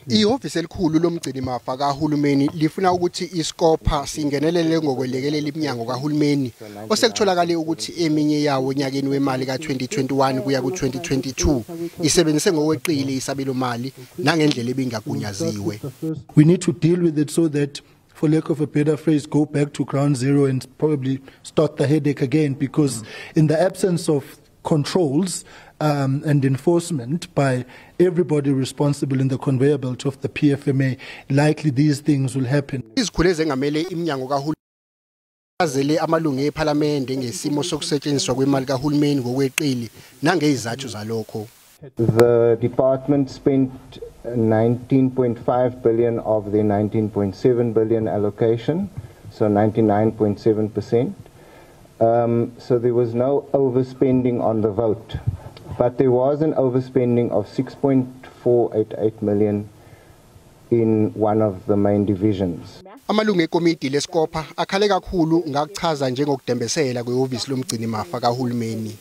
Ihhovisi elikhulu lomgcini mafa kahulumeni lifuna ukuthi Iscopa singenelele ngokwelekelela iminyango kahulumeni osekutholakala ukuthi eminye yawo onyakeni wemali ka2021 kuya ku2022 isebenzise ngokweqile isabelo mali nangendlela ebingagunyaziwe. We need to deal with it so that, for lack of a better phrase, go back to ground zero and probably start the headache again, because in the absence of controls and enforcement by everybody responsible in the conveyor belt of the PFMA, likely these things will happen. Izikhulu ezengamele iminyango kahulumeni azele amalungu eParliament ngesimo sokusetshenziswa kwemali kahulumeni ngokweqile nangezizathu zalokho. The department spent 19.5 billion of the 19.7 billion allocation, so 99.7%. So there was no overspending on the vote, but there was an overspending of 6.488 million in one of the main divisions. Amalungu ekomiti leScopa akhale kakhulu ngakuchaza njengokudembesela kwehhovisi lomgcini mafa kahulumeni.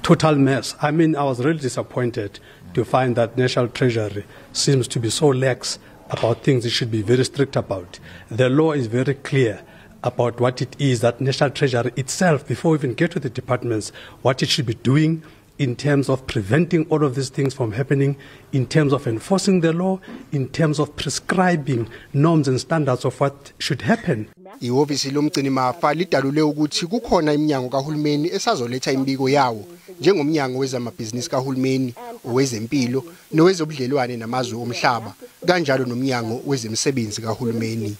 Total mess. I mean, I was really disappointed to find that National Treasury seems to be so lax about things it should be very strict about. The law is very clear about what it is that National Treasury itself, before we even get to the departments, what it should be doing in terms of preventing all of these things from happening, in terms of enforcing the law, in terms of prescribing norms and standards of what should happen. Ihhovisi lomgcini mafa lidalule ukuthi kukhona iminyango kahulumeni esazoletha imbiko yawo njengomnyango wezamabhizinisi kahulumeni, owezempilo, nowezobudlelwane namazwe omhlaba, kanjalo nomnyango wezemisebenzi kahulumeni.